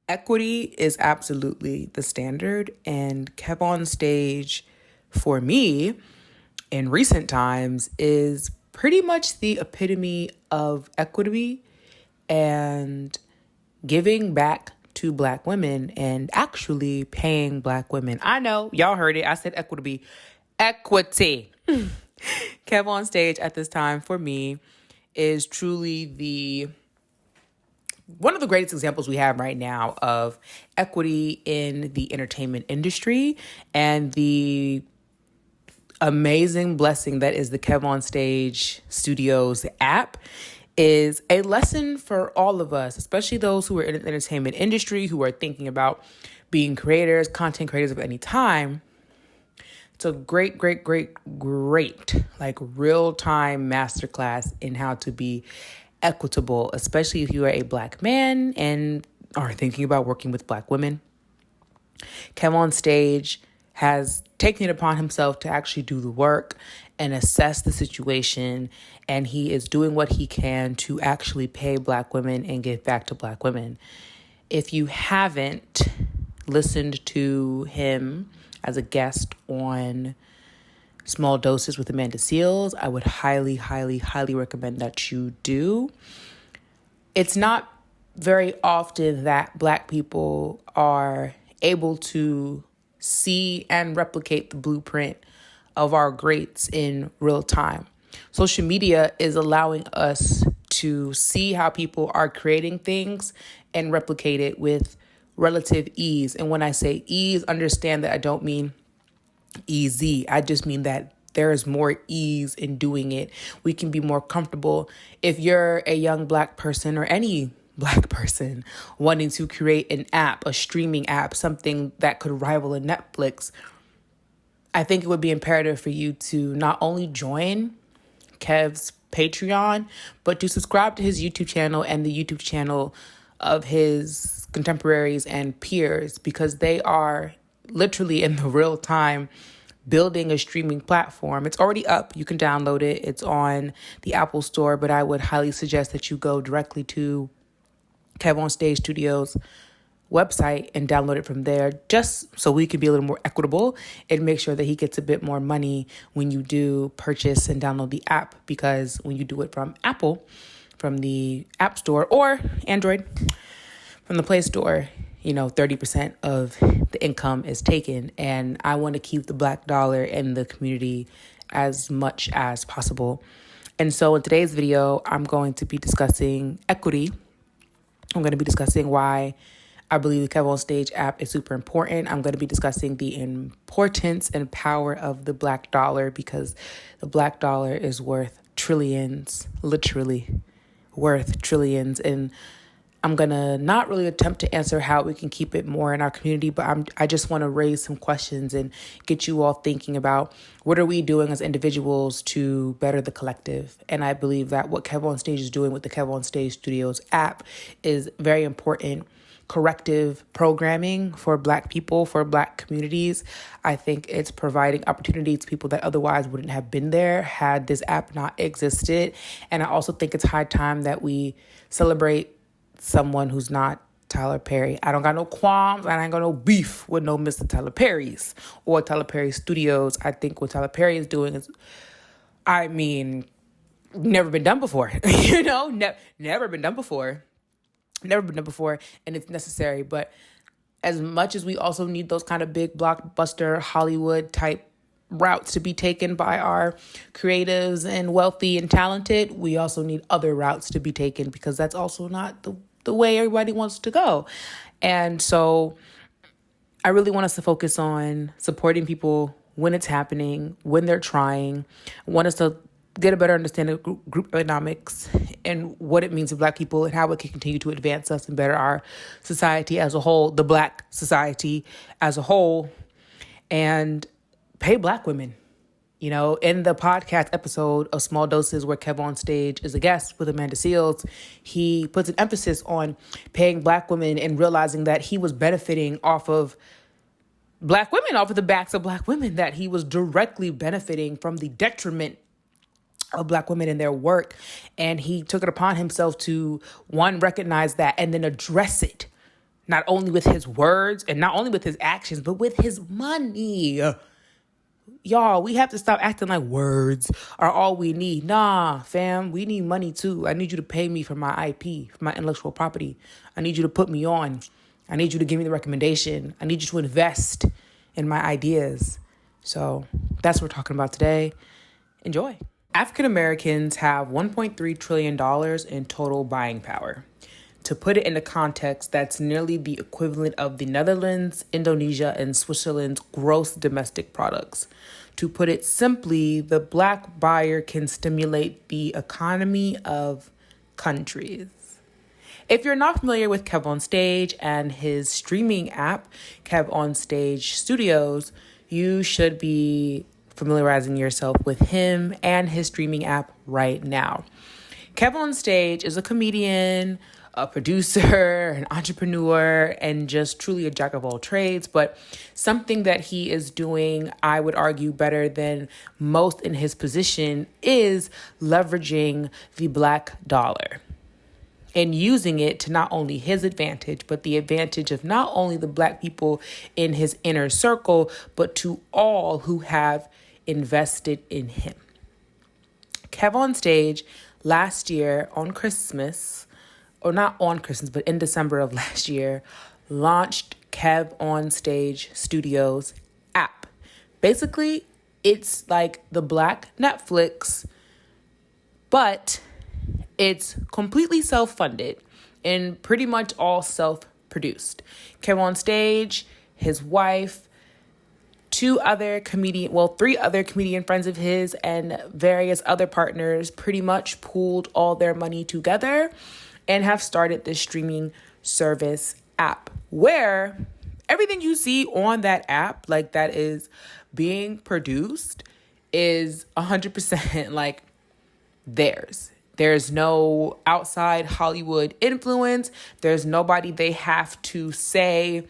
Equity is absolutely the standard, and KevOnStage, for me, in recent times, is pretty much the epitome of equity and giving back to Black women and actually paying Black women. I know, y'all heard it. I said equity. Equity. KevOnStage at this time, for me, is truly the one of the greatest examples we have right now of equity in the entertainment industry and the amazing blessing that is the KevOnStage Studios app is a lesson for all of us, especially those who are in the entertainment industry, who are thinking about being creators, content creators of any time. It's a great, like real-time masterclass in how to be equitable, especially if you are a Black man and are thinking about working with Black women. KevOnStage has taken it upon himself to actually do the work and assess the situation, and he is doing what he can to actually pay Black women and give back to Black women. If you haven't listened to him as a guest on Small Doses with Amanda Seales, I would highly recommend that you do. It's not very often that Black people are able to see and replicate the blueprint of our greats in real time. Social media is allowing us to see how people are creating things and replicate it with relative ease. And when I say ease, understand that I don't mean easy. I just mean that there is more ease in doing it. We can be more comfortable. If you're a young Black person or any Black person wanting to create an app, a streaming app, something that could rival a Netflix, I think it would be imperative for you to not only join Kev's Patreon, but to subscribe to his YouTube channel and the YouTube channel of his contemporaries and peers, because they are literally in the real time building a streaming platform. It's already up. You can download it. It's on the Apple Store, but I would highly suggest that you go directly to KevOnStage Studios website and download it from there, just so we can be a little more equitable and make sure that he gets a bit more money when you do purchase and download the app, because when you do it from Apple, from the App Store, or Android from the Play Store, 30% of the income is taken. And I want to keep the Black dollar in the community as much as possible. And so in today's video, I'm going to be discussing equity. I'm going to be discussing why I believe the KevOnStage app is super important. I'm going to be discussing the importance and power of the Black dollar, because the Black dollar is worth trillions, literally worth trillions. And I'm going to not really attempt to answer how we can keep it more in our community, but I just want to raise some questions and get you all thinking about what are we doing as individuals to better the collective. And I believe that what KevOnStage is doing with the KevOnStage Studios app is very important corrective programming for Black people, for Black communities. I think it's providing opportunities to people that otherwise wouldn't have been there had this app not existed. And I also think it's high time that we celebrate someone who's not Tyler Perry. I don't got no qualms, and I ain't got no beef with no Mr. Tyler Perry's or Tyler Perry Studios. I think what Tyler Perry is doing is, never been done before. Never been done before. Never been done before, and it's necessary. But as much as we also need those kind of big blockbuster Hollywood type routes to be taken by our creatives and wealthy and talented, we also need other routes to be taken, because that's also not the way everybody wants to go. And so I really want us to focus on supporting people when it's happening, when they're trying. I want us to get a better understanding of group economics and what it means to Black people and how it can continue to advance us and better our society as a whole, the Black society as a whole, and pay Black women. In the podcast episode of Small Doses, where KevOnStage is a guest with Amanda Seales, he puts an emphasis on paying Black women and realizing that he was benefiting off of Black women, off of the backs of Black women, that he was directly benefiting from the detriment of Black women in their work. And he took it upon himself to, one, recognize that and then address it. not only with his words and not only with his actions, but with his money. Y'all, we have to stop acting like words are all we need. Nah, fam, we need money too. I need you to pay me for my IP, for my intellectual property. I need you to put me on. I need you to give me the recommendation. I need you to invest in my ideas. So that's what we're talking about today. Enjoy. African Americans have $1.3 trillion in total buying power. To put it into context, that's nearly the equivalent of the Netherlands, Indonesia, and Switzerland's gross domestic products. To put it simply, the Black buyer can stimulate the economy of countries. If you're not familiar with KevOnStage and his streaming app, KevOnStage Studios, you should be familiarizing yourself with him and his streaming app right now. KevOnStage is a comedian, a producer, an entrepreneur, and just truly a jack of all trades. But something that he is doing, I would argue, better than most in his position is leveraging the Black dollar and using it to not only his advantage, but the advantage of not only the Black people in his inner circle, but to all who have invested in him. KevOnStage last year on Christmas, or not on Christmas, but in December of last year, launched KevOnStage Studios app. Basically, it's like the Black Netflix, but it's completely self-funded and pretty much all self-produced. KevOnStage, his wife, three other comedian friends of his, and various other partners pretty much pooled all their money together and have started this streaming service app where everything you see on that app, like that is being produced, is 100% like theirs. There's no outside Hollywood influence. There's nobody they have to say,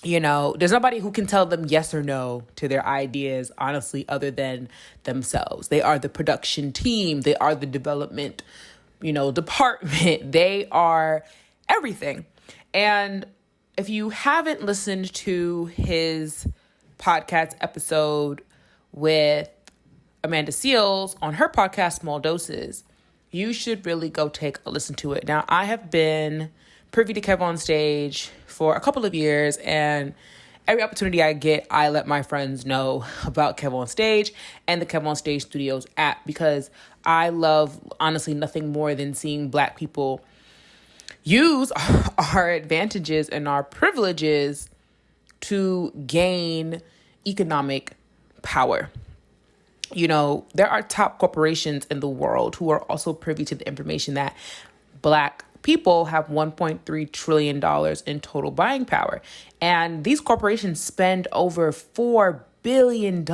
there's nobody who can tell them yes or no to their ideas, honestly, other than themselves. They are the production team. They are the development, department. They are everything. And if you haven't listened to his podcast episode with Amanda Seales on her podcast, Small Doses, you should really go take a listen to it. Now, I have been privy to KevOnStage for a couple of years, and every opportunity I get, I let my friends know about KevOnStage and the KevOnStage Studios app, because I love, honestly, nothing more than seeing Black people use our advantages and our privileges to gain economic power. There are top corporations in the world who are also privy to the information that Black people have $1.3 trillion in total buying power. And these corporations spend over $4 billion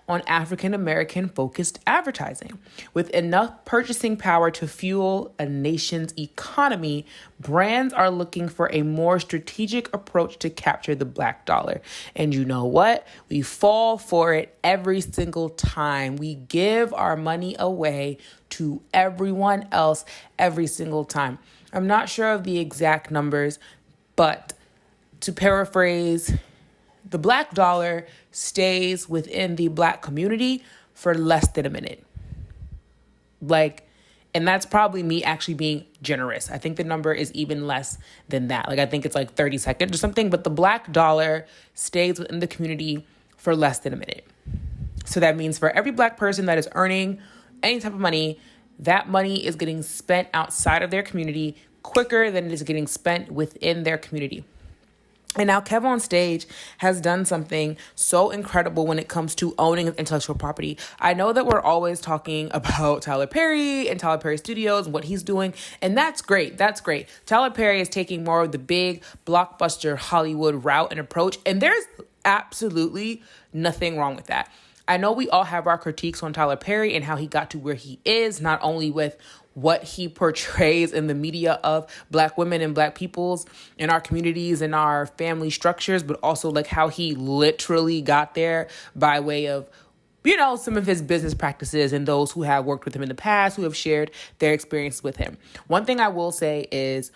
on African-American focused advertising. With enough purchasing power to fuel a nation's economy, brands are looking for a more strategic approach to capture the Black dollar. And you know what? We fall for it every single time. We give our money away to everyone else every single time. I'm not sure of the exact numbers, but to paraphrase, the Black dollar stays within the Black community for less than a minute. And that's probably me actually being generous. I think the number is even less than that. I think it's 30 seconds or something, but the Black dollar stays within the community for less than a minute. So that means for every Black person that is earning any type of money, that money is getting spent outside of their community quicker than it is getting spent within their community. And now KevOnStage has done something so incredible when it comes to owning intellectual property. I know that we're always talking about Tyler Perry and Tyler Perry Studios and what he's doing, and that's great. That's great. Tyler Perry is taking more of the big blockbuster Hollywood route and approach, and there's absolutely nothing wrong with that. I know we all have our critiques on Tyler Perry and how he got to where he is, not only with what he portrays in the media of Black women and Black peoples in our communities and our family structures, but also how he literally got there by way of, some of his business practices and those who have worked with him in the past, who have shared their experience with him. One thing I will say is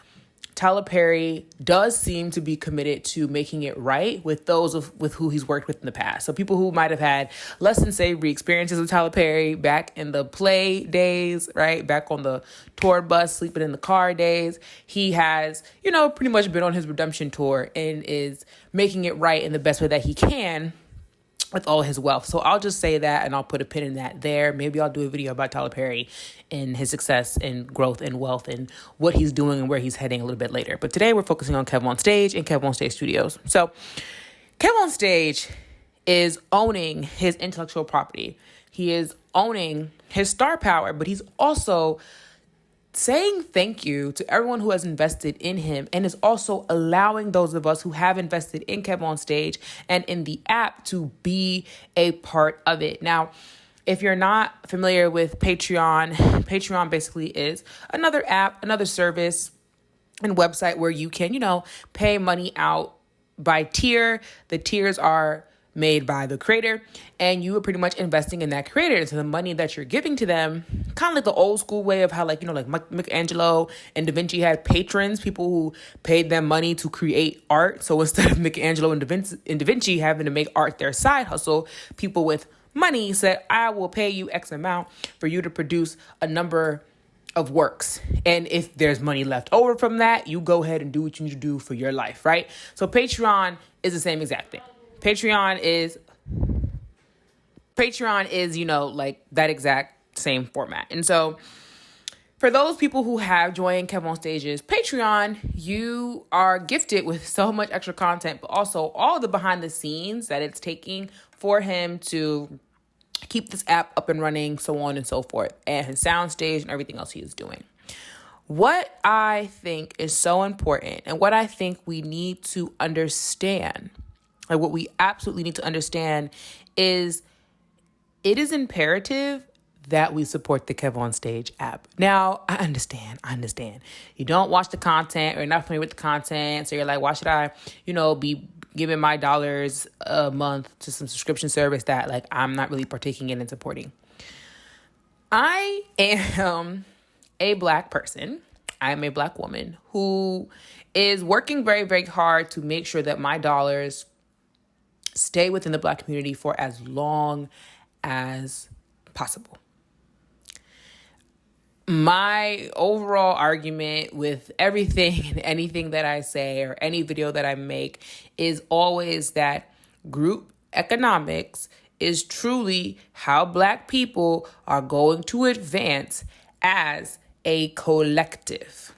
Tyler Perry does seem to be committed to making it right with those with who he's worked with in the past. So people who might have had less than savory experiences with Tyler Perry back in the play days, right? Back on the tour bus, sleeping in the car days. He has, pretty much been on his redemption tour and is making it right in the best way that he can with all his wealth. So I'll just say that, and I'll put a pin in that there. Maybe I'll do a video about Tyler Perry and his success and growth and wealth and what he's doing and where he's heading a little bit later. But today we're focusing on KevOnStage and KevOnStage Studios. So KevOnStage is owning his intellectual property. He is owning his star power, but he's also saying thank you to everyone who has invested in him, and is also allowing those of us who have invested in KevOnStage and in the app to be a part of it. Now, if you're not familiar with Patreon basically is another app, another service and website where you can, pay money out by tier. The tiers are made by the creator, and you are pretty much investing in that creator. So the money that you're giving to them, kind of like the old school way of how, like Michelangelo and Da Vinci had patrons, people who paid them money to create art. So instead of Michelangelo and Da Vinci having to make art their side hustle, people with money said, I will pay you X amount for you to produce a number of works. And if there's money left over from that, you go ahead and do what you need to do for your life, right? So Patreon is the same exact thing. Patreon is, like that exact same format. And so for those people who have joined KevOnStage's Patreon, you are gifted with so much extra content, but also all the behind the scenes that it's taking for him to keep this app up and running, so on and so forth, and his soundstage and everything else he is doing. What I think is so important, and what I think we need to understand, like what we absolutely need to understand, is it is imperative that we support the KevOnStage app. Now, I understand. You don't watch the content, or you're not familiar with the content, so you're like, why should I, be giving my dollars a month to some subscription service that, like, I'm not really partaking in and supporting? I am a Black person. I am a Black woman who is working very, very hard to make sure that my dollars stay within the Black community for as long as possible. My overall argument with everything and anything that I say or any video that I make is always that group economics is truly how Black people are going to advance as a collective.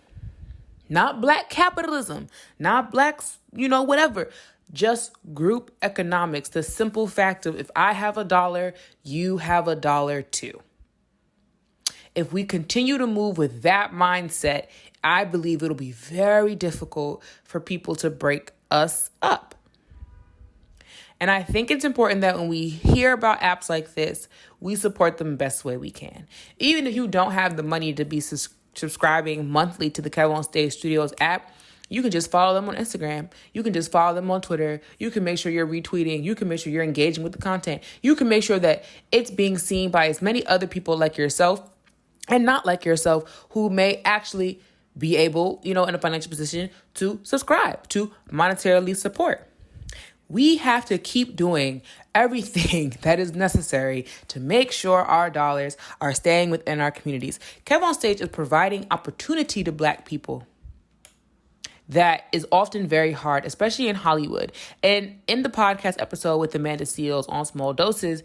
Not Black capitalism, not Blacks, whatever. Just group economics. The simple fact of, if I have $1, you have $1 too. If we continue to move with that mindset, I believe it'll be very difficult for people to break us up. And I think it's important that when we hear about apps like this, we support them the best way we can. Even if you don't have the money to be subscribing monthly to the KevOnStage Studios app, you can just follow them on Instagram. You can just follow them on Twitter. You can make sure you're retweeting. You can make sure you're engaging with the content. You can make sure that it's being seen by as many other people like yourself and not like yourself who may actually be able, in a financial position to subscribe, to monetarily support. We have to keep doing everything that is necessary to make sure our dollars are staying within our communities. KevOnStage is providing opportunity to Black people that is often very hard, especially in Hollywood. And in the podcast episode with Amanda Seales on Small Doses,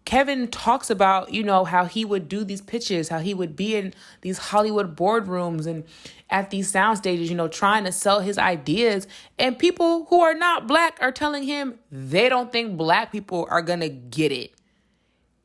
Kevin talks about, how he would do these pitches, how he would be in these Hollywood boardrooms and at these sound stages, trying to sell his ideas. And people who are not Black are telling him they don't think Black people are going to get it.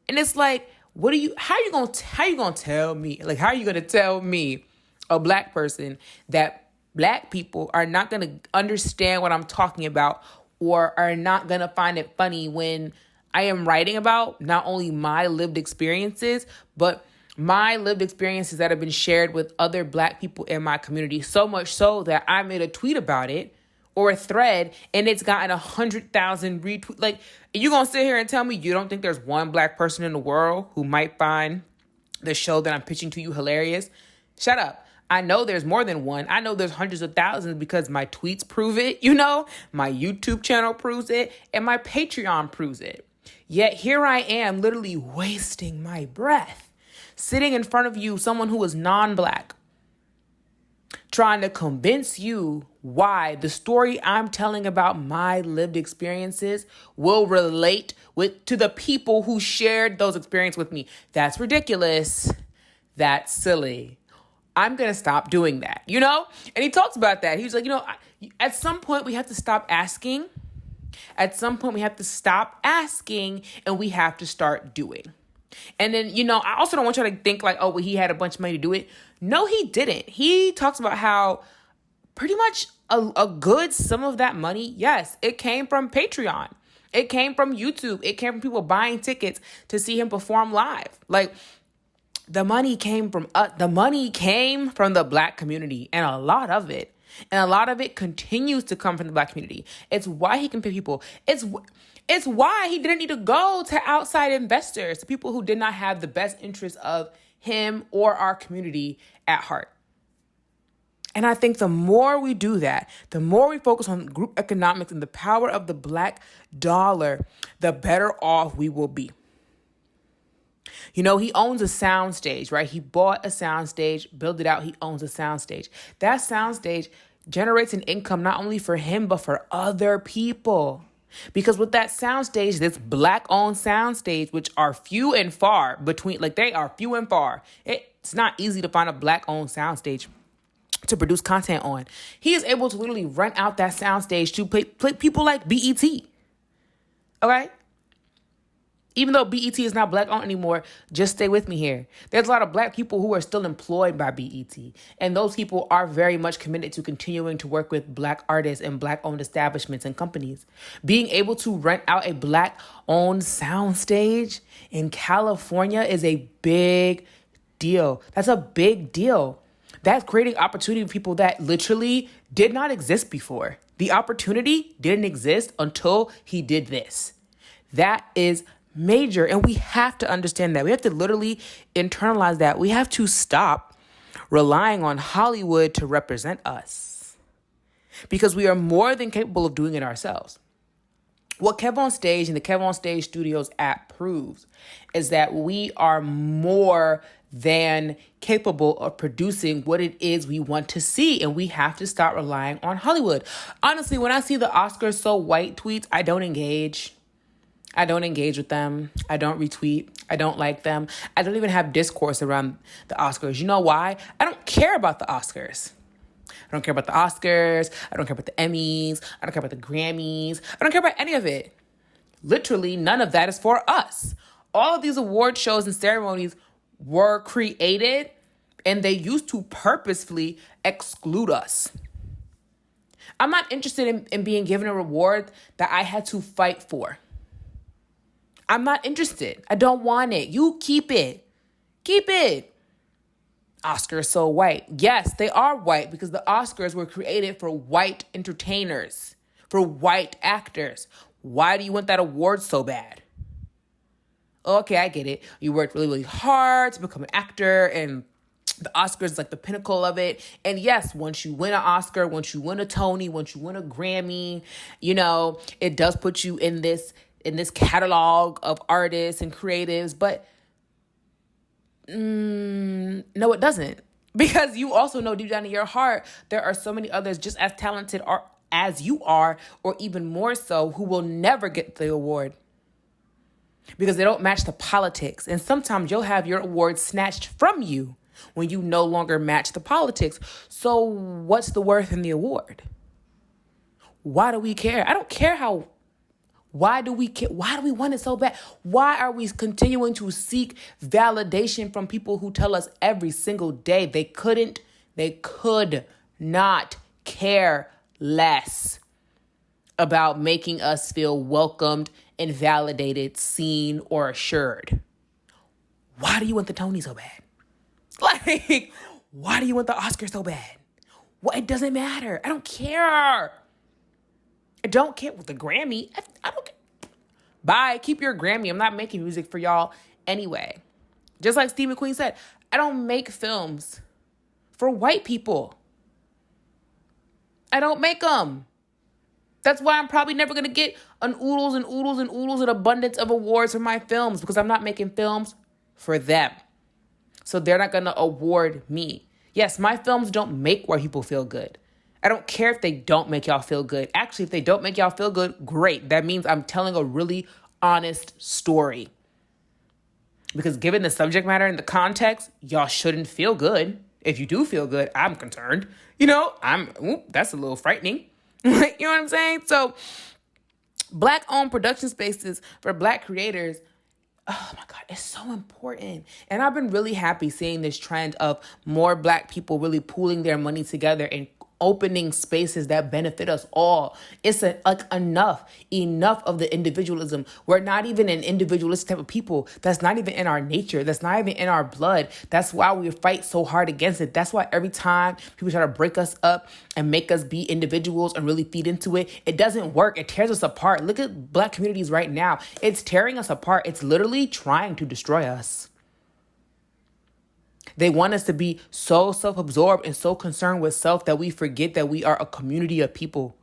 And it's like, how are you going to tell me? Like, how are you going to tell me, a Black person, that Black people are not going to understand what I'm talking about, or are not going to find it funny when I am writing about not only my lived experiences, but my lived experiences that have been shared with other Black people in my community, so much so that I made a tweet about it or a thread and it's gotten 100,000 retweets. Like, you going to sit here and tell me you don't think there's one Black person in the world who might find the show that I'm pitching to you hilarious? Shut up. I know there's more than one. I know there's hundreds of thousands because my tweets prove it, you know, my YouTube channel proves it, and my Patreon proves it. Yet here I am literally wasting my breath, sitting in front of you, someone who is non-Black, trying to convince you why the story I'm telling about my lived experiences will relate to the people who shared those experiences with me. That's ridiculous. That's silly. I'm going to stop doing that, you know? And he talks about that. He was like, at some point we have to stop asking. At some point we have to stop asking and we have to start doing. And then, I also don't want you to think like, oh, well, he had a bunch of money to do it. No, he didn't. He talks about how pretty much a good sum of that money, yes, it came from Patreon. It came from YouTube. It came from people buying tickets to see him perform live. Like, the money came from the Black community, and a lot of it continues to come from the Black community. It's why he can pay people. It's why he didn't need to go to outside investors, to people who did not have the best interest of him or our community at heart. And I think the more we do that, the more we focus on group economics and the power of the Black dollar, the better off we will be. He owns a soundstage, right? He bought a soundstage, built it out. He owns a soundstage. That soundstage generates an income not only for him, but for other people. Because with that soundstage, this Black-owned soundstage, which are few and far between, they are few and far. It's not easy to find a Black-owned soundstage to produce content on. He is able to literally rent out that soundstage to play people like BET. Okay? Even though BET is not Black-owned anymore, just stay with me here. There's a lot of Black people who are still employed by BET. And those people are very much committed to continuing to work with Black artists and Black-owned establishments and companies. Being able to rent out a Black-owned soundstage in California is a big deal. That's a big deal. That's creating opportunity for people that literally did not exist before. The opportunity didn't exist until he did this. That is major. And we have to understand that. We have to literally internalize that. We have to stop relying on Hollywood to represent us, because we are more than capable of doing it ourselves. What KevOnStage and the KevOnStage Studios app proves is that we are more than capable of producing what it is we want to see. And we have to stop relying on Hollywood. Honestly, when I see the Oscars so white tweets, I don't engage. I don't engage with them. I don't retweet. I don't like them. I don't even have discourse around the Oscars. You know why? I don't care about the Oscars. I don't care about the Oscars. I don't care about the Emmys. I don't care about the Grammys. I don't care about any of it. Literally, none of that is for us. All of these award shows and ceremonies were created, and they used to purposefully exclude us. I'm not interested in being given a reward that I had to fight for. I'm not interested. I don't want it. You keep it. Keep it. Oscars so white. Yes, they are white because the Oscars were created for white entertainers, for white actors. Why do you want that award so bad? Okay, I get it. You worked really, really hard to become an actor, and the Oscars is like the pinnacle of it. And yes, once you win an Oscar, once you win a Tony, once you win a Grammy, it does put you in this catalog of artists and creatives. But no, it doesn't. Because you also know deep down in your heart, there are so many others just as talented as you are, or even more so, who will never get the award because they don't match the politics. And sometimes you'll have your award snatched from you when you no longer match the politics. So what's the worth in the award? Why do we care? I don't care how. Why do we care? Why do we want it so bad? Why are we continuing to seek validation from people who tell us every single day they could not care less about making us feel welcomed and validated, seen, or assured? Why do you want the Tony so bad? Why do you want the Oscar so bad? Well, it doesn't matter. I don't care. I don't care with the Grammy. I don't care. Bye. Keep your Grammy. I'm not making music for y'all anyway. Just like Steve McQueen said, I don't make films for white people. I don't make them. That's why I'm probably never going to get an oodles and oodles and oodles and abundance of awards for my films, because I'm not making films for them. So they're not going to award me. Yes, my films don't make white people feel good. I don't care if they don't make y'all feel good. Actually, if they don't make y'all feel good, great. That means I'm telling a really honest story. Because given the subject matter and the context, y'all shouldn't feel good. If you do feel good, I'm concerned. That's a little frightening. You know what I'm saying? So Black-owned production spaces for Black creators, oh my God, it's so important. And I've been really happy seeing this trend of more Black people really pooling their money together and opening spaces that benefit us all. It's enough of the individualism. We're not even an individualistic type of people. That's not even in our nature. That's not even in our blood. That's why we fight so hard against it. That's why every time people try to break us up and make us be individuals and really feed into it, it doesn't work. It tears us apart. Look at Black communities right now. It's tearing us apart. It's literally trying to destroy us. They want us to be so self-absorbed and so concerned with self that we forget that we are a community of people.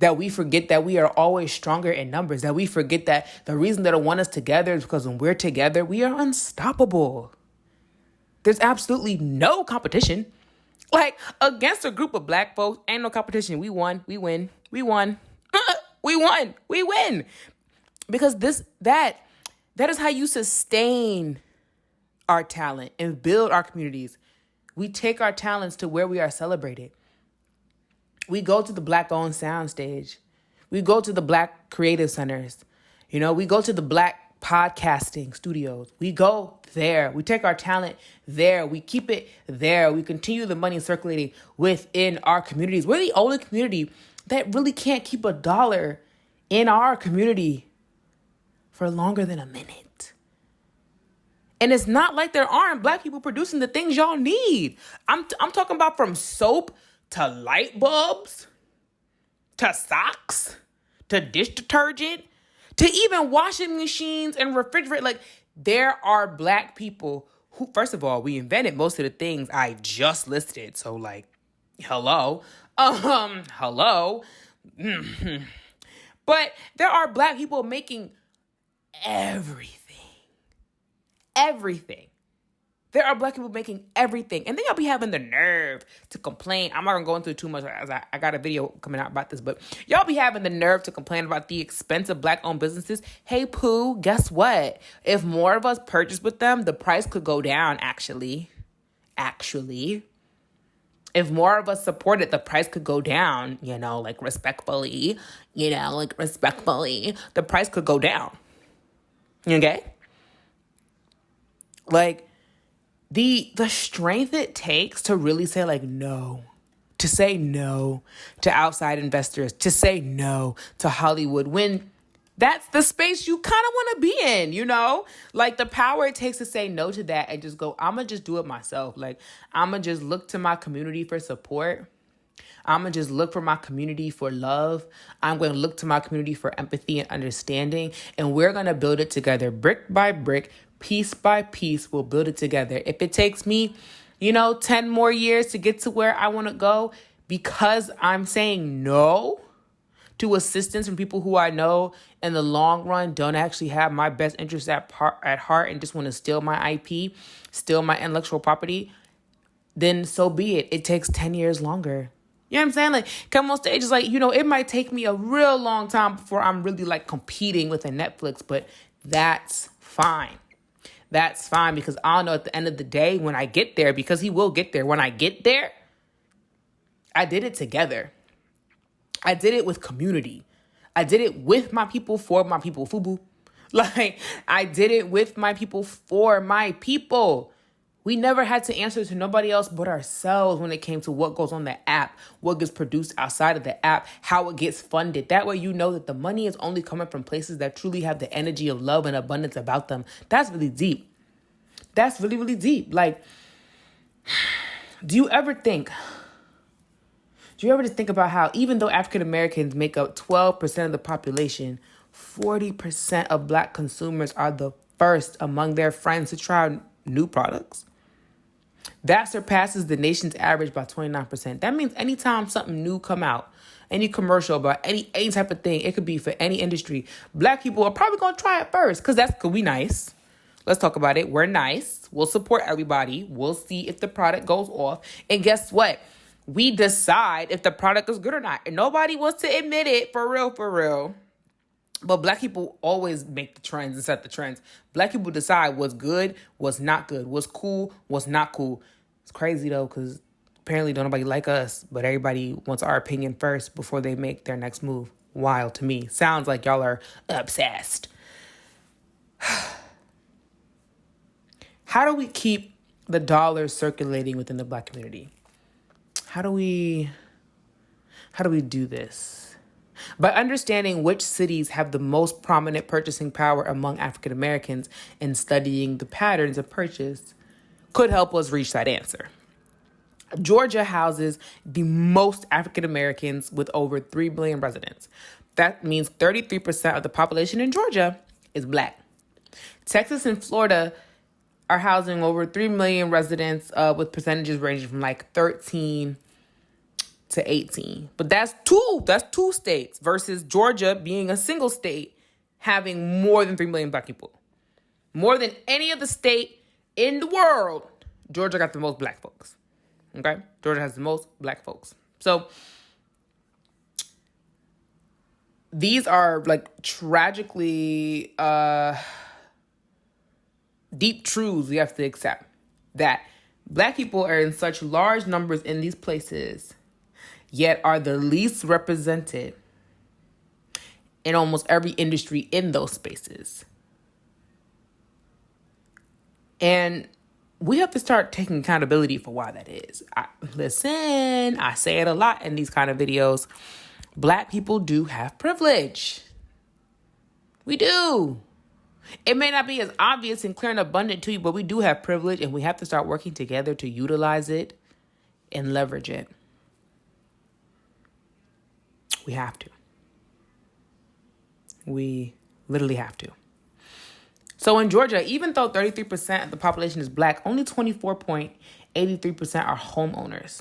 That we forget that we are always stronger in numbers. That we forget that the reason that they want us together is because when we're together, we are unstoppable. There's absolutely no competition. Like, against a group of Black folks, ain't no competition. We won. We win. We won. We won. We win. Because that is how you sustain our talent and build our communities. We take our talents to where we are celebrated. We go to the Black-owned soundstage. We go to the Black creative centers. We go to the Black podcasting studios. We go there. We take our talent there. We keep it there. We continue the money circulating within our communities. We're the only community that really can't keep a dollar in our community for longer than a minute. And it's not like there aren't Black people producing the things y'all need. I'm talking about from soap to light bulbs, to socks, to dish detergent, to even washing machines and refrigerators. Like, there are Black people who, first of all, we invented most of the things I just listed. So, like, hello. Hello. But there are Black people making everything. There are Black people making everything. And then y'all be having the nerve to complain. I'm not going to go into it too much, as I got a video coming out about this. But y'all be having the nerve to complain about the expensive Black-owned businesses. Hey, Pooh, guess what? If more of us purchase with them, the price could go down, actually. If more of us support it, the price could go down, respectfully. The price could go down. Okay? Like, the strength it takes to really say, like, no, to say no to outside investors, to say no to Hollywood, when that's the space you kind of want to be in, like the power it takes to say no to that and just go, I'm going to just do it myself. Like, I'm going to just look to my community for support. I'm going to just look for my community for love. I'm going to look to my community for empathy and understanding. And we're going to build it together, brick by brick, piece by piece. We'll build it together. If it takes me, 10 more years to get to where I want to go because I'm saying no to assistance from people who I know in the long run don't actually have my best interests at heart and just want to steal my IP, steal my intellectual property, then so be it. It takes 10 years longer. You know what I'm saying? Like, KevOnStage is like, it might take me a real long time before I'm really like competing with a Netflix, but that's fine. That's fine, because I'll know at the end of the day when I get there, because he will get there. When I get there, I did it together. I did it with community. I did it with my people, for my people. FUBU. Like, I did it with my people, for my people. We never had to answer to nobody else but ourselves when it came to what goes on the app, what gets produced outside of the app, how it gets funded. That way you know that the money is only coming from places that truly have the energy of love and abundance about them. That's really deep. That's really, really deep. Like, do you ever think about how even though African Americans make up 12% of the population, 40% of Black consumers are the first among their friends to try new products? That surpasses the nation's average by 29%. That means anytime something new come out, any commercial about any type of thing, it could be for any industry, Black people are probably going to try it first because we nice. Let's talk about it. We're nice. We'll support everybody. We'll see if the product goes off. And guess what? We decide if the product is good or not. And nobody wants to admit it, for real, for real. But Black people always make the trends and set the trends. Black people decide what's good, what's not good, what's cool, what's not cool. It's crazy, though, because apparently don't nobody like us, but everybody wants our opinion first before they make their next move. Wild to me. Sounds like y'all are obsessed. How do we keep the dollars circulating within the Black community? How do we do this? By understanding which cities have the most prominent purchasing power among African Americans and studying the patterns of purchase could help us reach that answer. Georgia houses the most African Americans with over 3 million residents. That means 33% of the population in Georgia is Black. Texas and Florida are housing over 3 million residents with percentages ranging from like 13 to 18. But that's two states versus Georgia being a single state having more than 3 million Black people. More than any other state in the world, Georgia got the most Black folks. Okay? Georgia has the most Black folks. So these are like tragically deep truths we have to accept, that Black people are in such large numbers in these places, yet are the least represented in almost every industry in those spaces. And we have to start taking accountability for why that is. I say it a lot in these kind of videos. Black people do have privilege. We do. It may not be as obvious and clear and abundant to you, but we do have privilege, and we have to start working together to utilize it and leverage it. We have to. We literally have to. So in Georgia, even though 33% of the population is Black, only 24.83% are homeowners.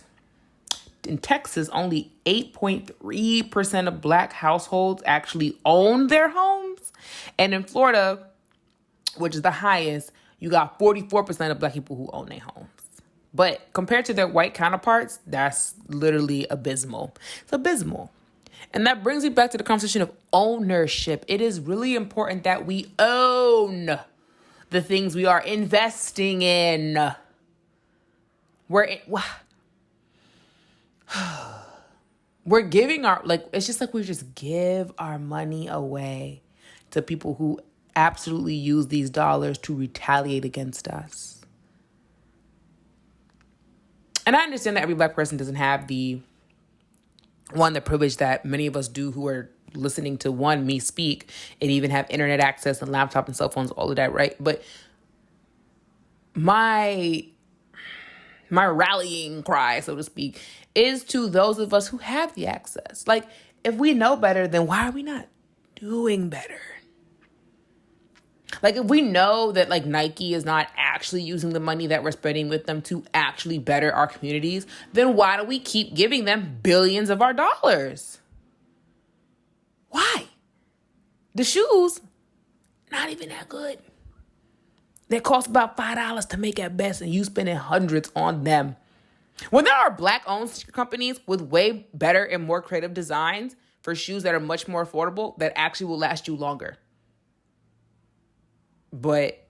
In Texas, only 8.3% of Black households actually own their homes. And in Florida, which is the highest, you got 44% of Black people who own their homes. But compared to their white counterparts, that's literally abysmal. It's abysmal. And that brings me back to the conversation of ownership. It is really important that we own the things we are investing in. We're giving it's just like we just give our money away to people who absolutely use these dollars to retaliate against us. And I understand that every Black person doesn't have the privilege that many of us do who are listening to me speak and even have internet access and laptop and cell phones, all of that, right? But my rallying cry, so to speak, is to those of us who have the access. Like, if we know better, then why are we not doing better? Like, if we know that like Nike is not actually using the money that we're spending with them to actually better our communities, then why do we keep giving them billions of our dollars? Why? The shoes, not even that good. They cost about $5 to make at best, and you spending hundreds on them. When there are Black-owned companies with way better and more creative designs for shoes that are much more affordable that actually will last you longer. But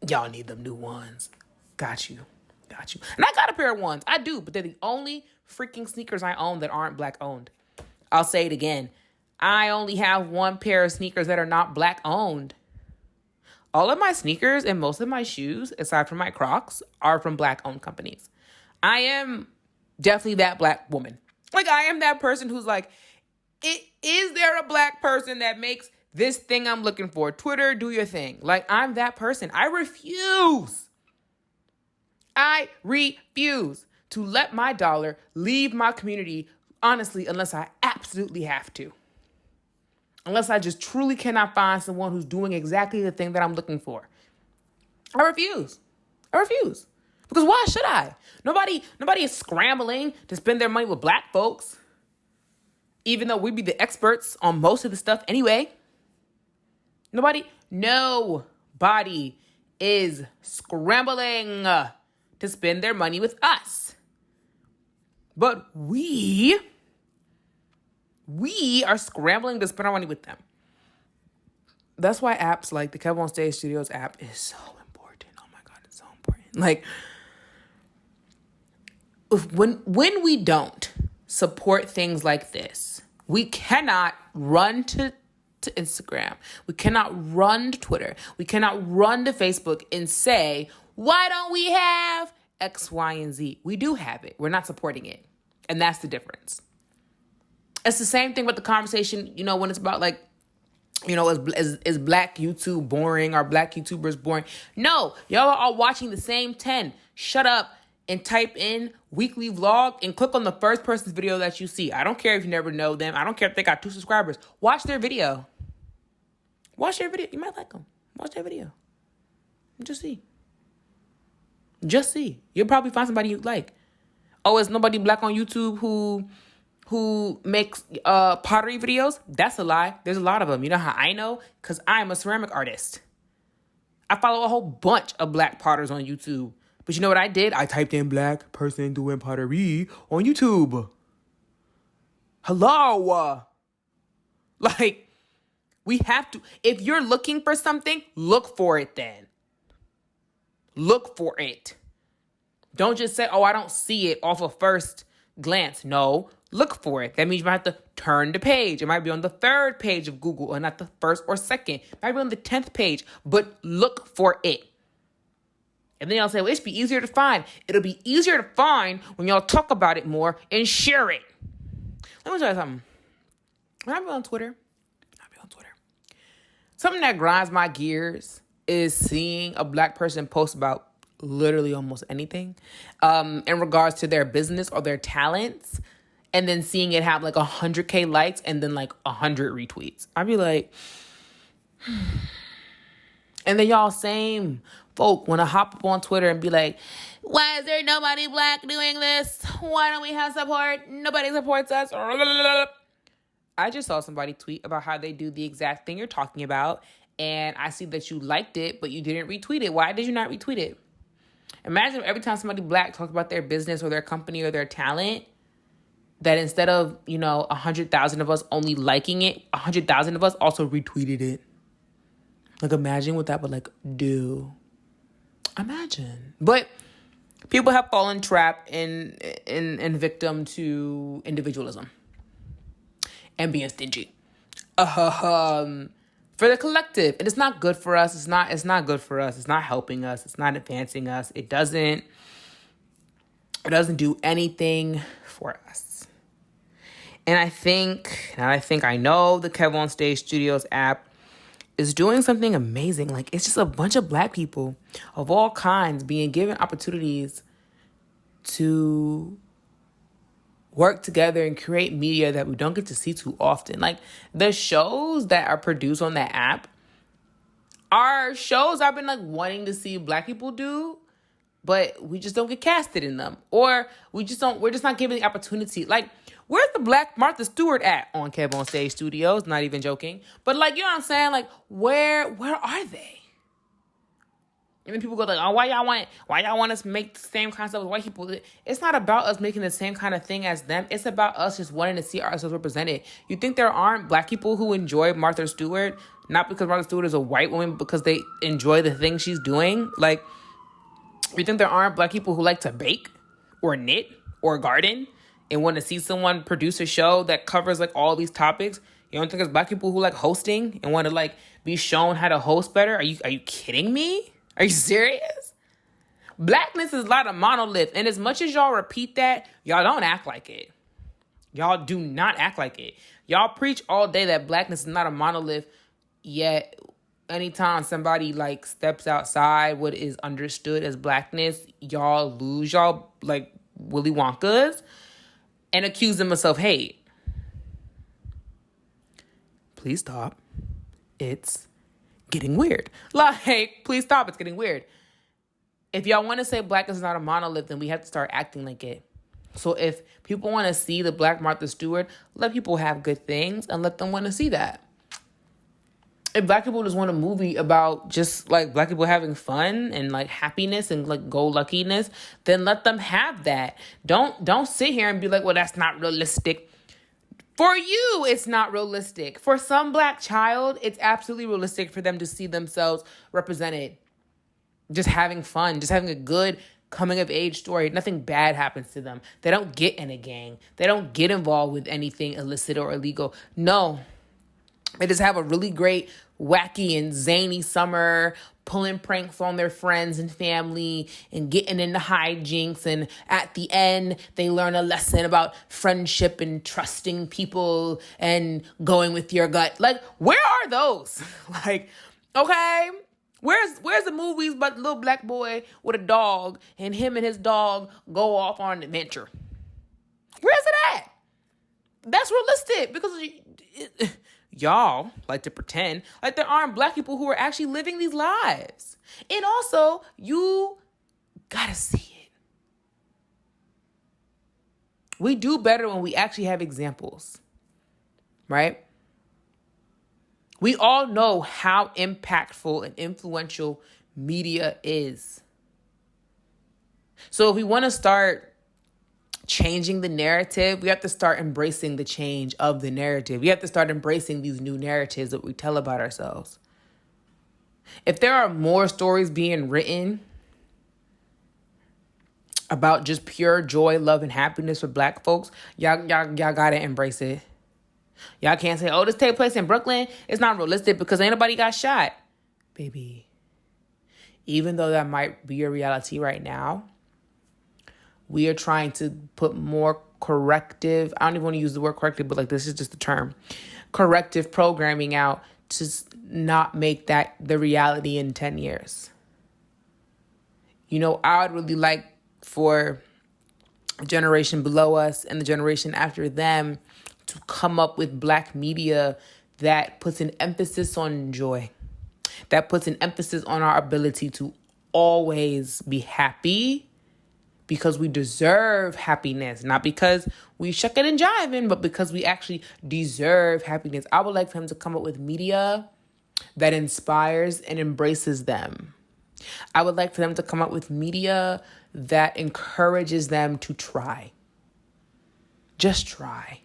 y'all need them new ones. Got you. And I got a pair of ones. I do, but they're the only freaking sneakers I own that aren't Black-owned. I'll say it again. I only have one pair of sneakers that are not Black-owned. All of my sneakers and most of my shoes, aside from my Crocs, are from Black-owned companies. I am definitely that Black woman. Like, I am that person who's like, is there a Black person that makes this thing I'm looking for? Twitter, do your thing. Like, I'm that person. I refuse to let my dollar leave my community, honestly, unless I absolutely have to. Unless I just truly cannot find someone who's doing exactly the thing that I'm looking for. I refuse. Because why should I? Nobody is scrambling to spend their money with black folks, even though we be the experts on most of the stuff anyway. Nobody is scrambling to spend their money with us. But we are scrambling to spend our money with them. That's why apps like the KevOnStage Studios app is so important. Oh my God, it's so important. Like, when we don't support things like this, we cannot run to Instagram. We cannot run to Twitter. We cannot run to Facebook and say, why don't we have X, Y, and Z? We do have it. We're not supporting it. And that's the difference. It's the same thing with the conversation, when it's about like, is black YouTube boring? Are black YouTubers boring? No, y'all are all watching the same 10. Shut up and type in weekly vlog and click on the first person's video that you see. I don't care if you never know them. I don't care if they got 2 subscribers. Watch their video. Watch their video. You might like them. Watch their video. Just see. You'll probably find somebody you like. Oh, is nobody black on YouTube who makes pottery videos? That's a lie. There's a lot of them. You know how I know? Because I'm a ceramic artist. I follow a whole bunch of black potters on YouTube. But you know what I did? I typed in black person doing pottery on YouTube. Hello. Like, we have to. If you're looking for something, look for it then. Look for it. Don't just say, oh, I don't see it off of first glance. No, look for it. That means you might have to turn the page. It might be on the 3rd page of Google or not the 1st or 2nd. It might be on the 10th page, but look for it. And then y'all say, well, it'll be easier to find. It'll be easier to find when y'all talk about it more and share it. Let me tell you something. When I be on Twitter, something that grinds my gears is seeing a black person post about literally almost anything in regards to their business or their talents, and then seeing it have like 100K likes and then like 100 retweets. I'd be like, and then y'all same folk want to hop up on Twitter and be like, why is there nobody black doing this? Why don't we have support? Nobody supports us. I just saw somebody tweet about how they do the exact thing you're talking about, and I see that you liked it, but you didn't retweet it. Why did you not retweet it? Imagine every time somebody black talks about their business or their company or their talent, that instead of, 100,000 of us only liking it, 100,000 of us also retweeted it. Like, imagine what that would, do. Imagine. But people have fallen trapped in victim to individualism and being stingy. For the collective. And it's not good for us. It's not good for us. It's not helping us. It's not advancing us. It doesn't do anything for us. And I know the KevOnStage Studios app is doing something amazing. Like, it's just a bunch of black people of all kinds being given opportunities to work together and create media that we don't get to see too often. Like, the shows that are produced on that app are shows I've been wanting to see black people do, but we just don't get casted in them. Or we're just not given the opportunity. Like, where's the black Martha Stewart at on KevOnStage Studios? Not even joking. But you know what I'm saying? Like, where are they? And then people go oh, why y'all want us to make the same kind of stuff as white people? It's not about us making the same kind of thing as them. It's about us just wanting to see ourselves represented. You think there aren't black people who enjoy Martha Stewart? Not because Martha Stewart is a white woman, because they enjoy the thing she's doing? Like, you think there aren't black people who like to bake or knit or garden and want to see someone produce a show that covers all these topics? You don't think there's black people who like hosting and want to be shown how to host better? Are you kidding me? Are you serious? Blackness is not a monolith. And as much as y'all repeat that, y'all don't act like it. Y'all do not act like it. Y'all preach all day that blackness is not a monolith, yet anytime somebody steps outside what is understood as blackness, y'all lose y'all Willy Wonkas and accuse them of self-hate. Please stop. It's getting weird. Please stop. It's getting weird. If y'all want to say black is not a monolith, then we have to start acting like it. So if people want to see the Black Martha Stewart, let people have good things and let them want to see that. If black people just want a movie about just like black people having fun and like happiness and like go-luckiness, then let them have that. Don't sit here and be like, well, that's not realistic. For you, it's not realistic. For some black child, it's absolutely realistic for them to see themselves represented. Just having fun, just having a good coming of age story. Nothing bad happens to them. They don't get in a gang. They don't get involved with anything illicit or illegal. No. They just have a really great, wacky and zany summer, pulling pranks on their friends and family and getting into hijinks. And at the end, they learn a lesson about friendship and trusting people and going with your gut. Like, where are those? Like, okay, where's the movies about the little black boy with a dog and him and his dog go off on an adventure? Where's it at? That's realistic because y'all like to pretend like there aren't black people who are actually living these lives. And also, you gotta see it. We do better when we actually have examples, right? We all know how impactful and influential media is. So if we want to start changing the narrative, we have to start embracing the change of the narrative. We have to start embracing these new narratives that we tell about ourselves. If there are more stories being written about just pure joy, love, and happiness for black folks, y'all gotta embrace it. Y'all can't say, oh, this take place in Brooklyn. It's not realistic because ain't nobody got shot. Baby, even though that might be your reality right now, we are trying to put more corrective, I don't even want to use the word corrective, but like this is just the term, corrective programming out to not make that the reality in 10 years. You know, I would really like for a generation below us and the generation after them to come up with black media that puts an emphasis on joy, that puts an emphasis on our ability to always be happy, because we deserve happiness, not because we shucking and jiving, but because we actually deserve happiness. I would like for him to come up with media that inspires and embraces them. I would like for them to come up with media that encourages them to try. Just try.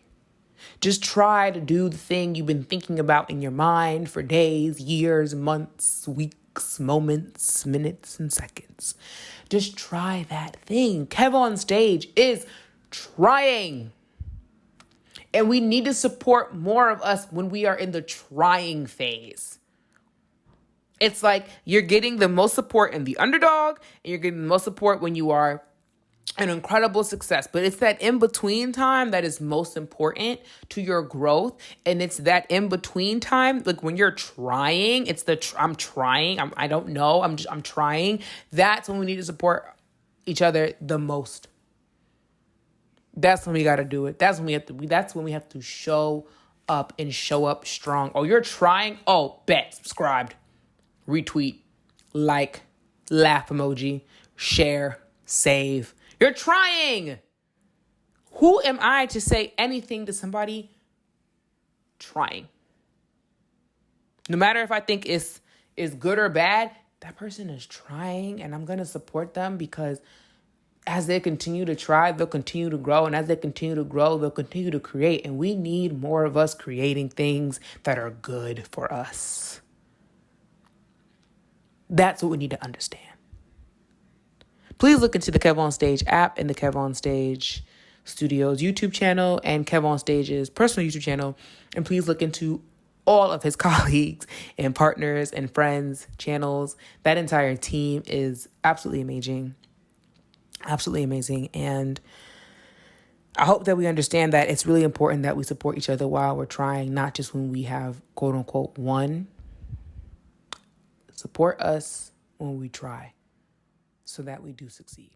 Just try to do the thing you've been thinking about in your mind for days, years, months, weeks, moments, minutes, and seconds. Just try that thing. KevOnStage is trying. And we need to support more of us when we are in the trying phase. It's like you're getting the most support in the underdog, and you're getting the most support when you are an incredible success. But it's that in-between time that is most important to your growth. And it's that in-between time, like when you're trying, it's the I'm trying, I don't know, I'm trying. That's when we need to support each other the most. That's when we got to do it. That's when we have to show up and show up strong. Oh, you're trying? Oh, bet, subscribed, retweet, like, laugh emoji, share, save. You're trying. Who am I to say anything to somebody trying? No matter if I think it's good or bad, that person is trying, and I'm going to support them because as they continue to try, they'll continue to grow. And as they continue to grow, they'll continue to create. And we need more of us creating things that are good for us. That's what we need to understand. Please look into the KevOnStage app and the KevOnStage Studios YouTube channel and KevOnStage's personal YouTube channel. And please look into all of his colleagues and partners and friends' channels. That entire team is absolutely amazing. Absolutely amazing. And I hope that we understand that it's really important that we support each other while we're trying, not just when we have quote unquote won. Support us when we try, so that we do succeed.